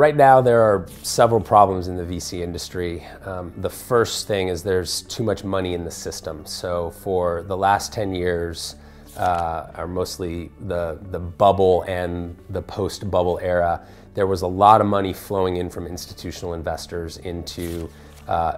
Right now, there are several problems in the VC industry. The first thing is there's too much money in the system. So for the last 10 years, or mostly the bubble and the post-bubble era, there was a lot of money flowing in from institutional investors into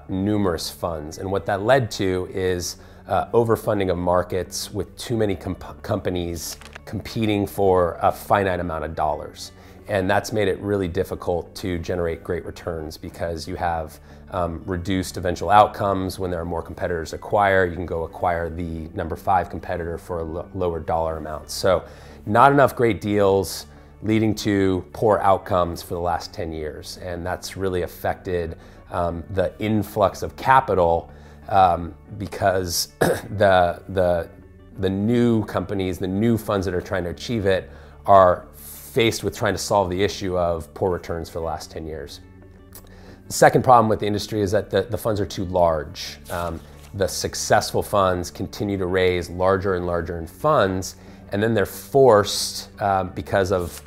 numerous funds. And what that led to is overfunding of markets with too many companies competing for a finite amount of dollars. And that's made it really difficult to generate great returns because you have reduced eventual outcomes. When there are more competitors acquire, you can go acquire the number 5 competitor for a lower dollar amount. So not enough great deals, leading to poor outcomes for the last 10 years. And that's really affected the influx of capital because the new companies, the new funds that are trying to achieve it are faced with trying to solve the issue of poor returns for the last 10 years. The second problem with the industry is that the funds are too large. The successful funds continue to raise larger and larger in funds, and then they're forced, because of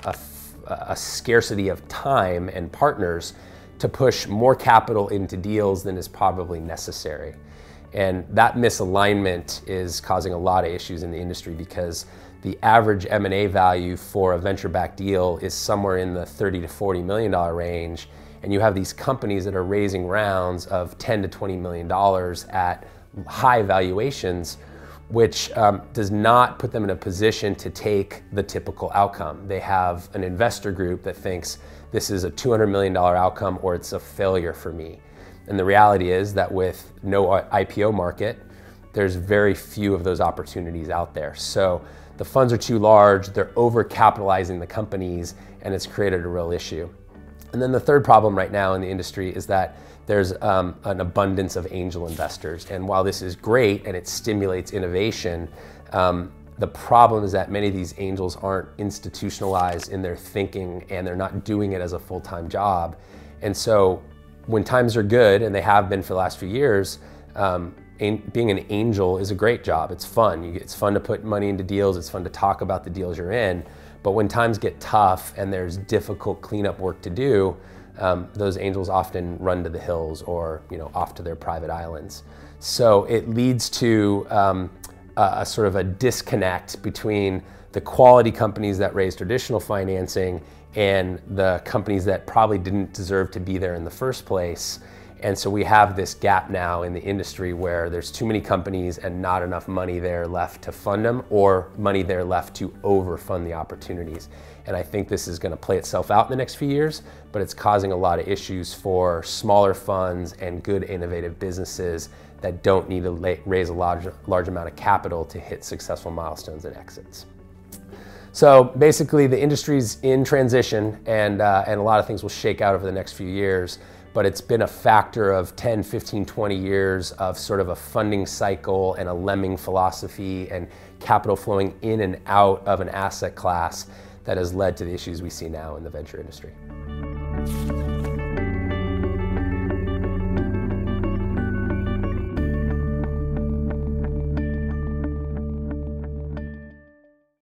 a scarcity of time and partners, to push more capital into deals than is probably necessary. And that misalignment is causing a lot of issues in the industry because the average M&A value for a venture-backed deal is somewhere in the $30 to $40 million range. And you have these companies that are raising rounds of $10 to $20 million at high valuations, which does not put them in a position to take the typical outcome. They have an investor group that thinks this is a $200 million outcome or it's a failure for me. And the reality is that with no IPO market, there's very few of those opportunities out there. So the funds are too large, they're overcapitalizing the companies, and it's created a real issue. And then the third problem right now in the industry is that there's an abundance of angel investors. And while this is great and it stimulates innovation, the problem is that many of these angels aren't institutionalized in their thinking and they're not doing it as a full-time job. And so when times are good, and they have been for the last few years, being an angel is a great job. It's fun. It's fun to put money into deals. It's fun to talk about the deals you're in. But when times get tough and there's difficult cleanup work to do, those angels often run to the hills or off to their private islands. So it leads to a sort of a disconnect between the quality companies that raise traditional financing and the companies that probably didn't deserve to be there in the first place. And so we have this gap now in the industry where there's too many companies and not enough money there left to fund them, or money there left to overfund the opportunities. And I think this is going to play itself out in the next few years, but it's causing a lot of issues for smaller funds and good innovative businesses that don't need to raise a large amount of capital to hit successful milestones and exits. So basically the industry's in transition, and a lot of things will shake out over the next few years. But it's been a factor of 10, 15, 20 years of sort of a funding cycle and a lemming philosophy and capital flowing in and out of an asset class that has led to the issues we see now in the venture industry.